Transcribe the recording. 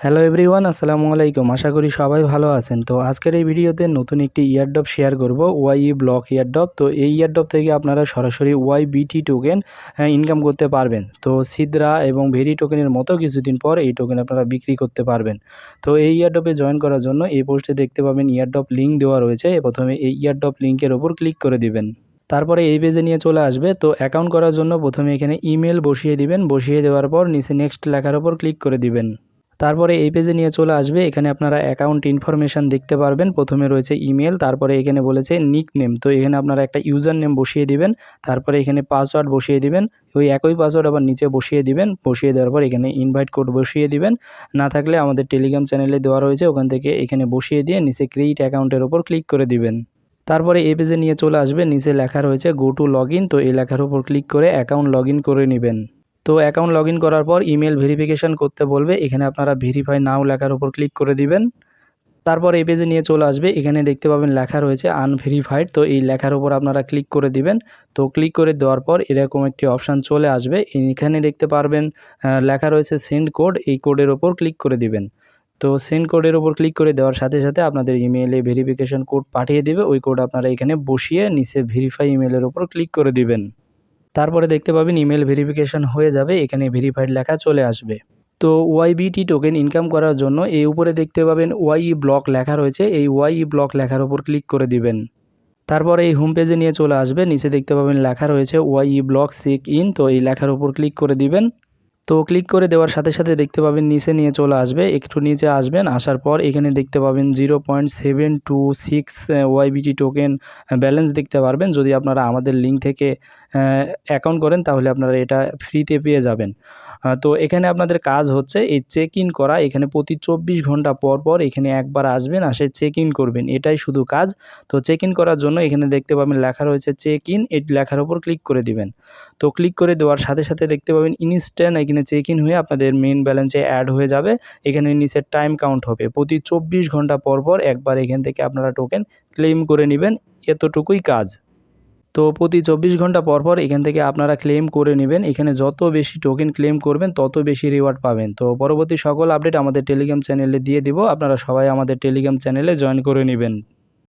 Hello everyone, আসসালামু আলাইকুম। আশা করি সবাই ভালো আছেন। তো আজকের এই ভিডিওতে নতুন একটি ইয়ারড্রপ শেয়ার করব, ওয়াই ব্লক ইয়ারড্রপ। তো এই ইয়ারড্রপ থেকে আপনারা সরাসরি ওয়াইবিটি টোকেন ইনকাম করতে পারবেন। তো সিদ্রা এবং ভেরি টোকেনের মতো কিছুদিন পর এই টোকেন আপনারা বিক্রি করতে পারবেন। তো এই ইয়ারড্রপে জয়েন করার জন্য এই পোস্টে দেখতে পাবেন ইয়ারড্রপ লিঙ্ক দেওয়া রয়েছে। প্রথমে এই ইয়ারড্রপ লিঙ্কের ওপর ক্লিক করে দিবেন। তারপরে এই পেজে নিয়ে চলে আসবে। তো অ্যাকাউন্ট করার জন্য প্রথমে এখানে ইমেল বসিয়ে দিবেন। বসিয়ে দেওয়ার পর নিচে নেক্সট লেখার ওপর ক্লিক করে দিবেন। তারপরে এই পেজে নিয়ে চলে আসবে। এখানে আপনারা অ্যাকাউন্ট ইনফরমেশান দেখতে পারবেন। প্রথমে রয়েছে ইমেল, তারপরে এখানে বলেছে নিক নেম। তো এখানে আপনারা একটা ইউজার নেম বসিয়ে দিবেন। তারপরে এখানে পাসওয়ার্ড বসিয়ে দিবেন। ওই একই পাসওয়ার্ড আবার নিচে বসিয়ে দিবেন। বসিয়ে দেওয়ার পর এখানে ইনভাইট কোড বসিয়ে দিবেন। না থাকলে আমাদের টেলিগ্রাম চ্যানেলে দেওয়া রয়েছে, ওখান থেকে এখানে বসিয়ে দিয়ে নিচে ক্রিয়েট অ্যাকাউন্টের ওপর ক্লিক করে দিবেন। তারপরে এই পেজে নিয়ে চলে আসবে। নিচে লেখা রয়েছে গো টু লগ ইন। তো এই লেখার উপর ক্লিক করে অ্যাকাউন্ট লগ ইন করে নেবেন। তো অ্যাকাউন্ট লগ ইন করার পর ইমেল ভেরিফিকেশান করতে বলবে। এখানে আপনারা ভেরিফাই নাও লেখার উপর ক্লিক করে দিবেন। তারপর এই পেজে নিয়ে চলে আসবে। এখানে দেখতে পাবেন লেখা রয়েছে আনভেরিফাইড। তো এই লেখার উপর আপনারা ক্লিক করে দিবেন। তো ক্লিক করে দেওয়ার পর এরকম একটি অপশান চলে আসবে। এখানে দেখতে পারবেন লেখা রয়েছে সেন্ড কোড। এই কোডের ওপর ক্লিক করে দিবেন। তো সেন্ড কোডের ওপর ক্লিক করে দেওয়ার সাথে সাথে আপনাদের ইমেইলে ভেরিফিকেশান কোড পাঠিয়ে দেবে। ওই কোড আপনারা এখানে বসিয়ে নিচে ভেরিফাই ইমেলের ওপর ক্লিক করে দিবেন। তারপরে দেখতে পাবেন ইমেল ভেরিফিকেশান হয়ে যাবে। এখানে ভেরিফাইড লেখা চলে আসবে। তো ওয়াইবিটি টোকেন ইনকাম করার জন্য এই উপরে দেখতে পাবেন ওয়াই ব্লক লেখা রয়েছে। এই ওয়াই ব্লক লেখার ওপর ক্লিক করে দিবেন। তারপরে এই হোম পেজে নিয়ে চলে আসবে। নিচে দেখতে পাবেন লেখা রয়েছে ওয়াই ব্লক চেক ইন। তো এই লেখার উপর ক্লিক করে দিবেন। তো ক্লিক করে দেওয়ার সাথে সাথে দেখতে পাবেন নিচে নিয়ে চলে আসবে। একটু নিচে আসবেন, আসার পর এখানে দেখতে পাবেন 0.726 ওয়াইবিটি টোকেন ব্যালেন্স দেখতে পারবেন। যদি আপনারা আমাদের লিঙ্ক থেকে অ্যাকাউন্ট করেন তাহলে আপনারা এটা ফ্রিতে পেয়ে যাবেন। তো এখানে আপনাদের কাজ হচ্ছে এই চেক ইন করা। এখানে প্রতি 24 ঘন্টা পর পর এখানে একবার আসবেন, আসে চেক ইন করবেন, এটাই শুধু কাজ। তো চেক ইন করার জন্য এখানে দেখতে পাবেন লেখা রয়েছে চেক ইন। এই লেখার উপর ক্লিক করে দিবেন। তো ক্লিক করে দেওয়ার সাথে সাথে দেখতে পাবেন ইনস্ট্যান্ট এখানে চেক ইন হয়ে আপনাদের মেইন ব্যালেন্সে অ্যাড হয়ে যাবে। এখানে নিচে টাইম কাউন্ট হবে। প্রতি 24 ঘন্টা পর পর একবার এখান থেকে আপনারা টোকেন ক্লেম করে নেবেন। এতটুকুই কাজ। তো প্রতি 24 ঘন্টা পর পর এখান থেকে আপনারা ক্লেম করে নেবেন। এখানে যত বেশি টোকেন ক্লেম করবেন তত বেশি রিওয়ার্ড পাবেন। তো পরবর্তী সকল আপডেট আমাদের টেলিগ্রাম চ্যানেলে দিয়ে দিব। আপনারা সবাই আমাদের টেলিগ্রাম চ্যানেলে জয়েন করে নেবেন।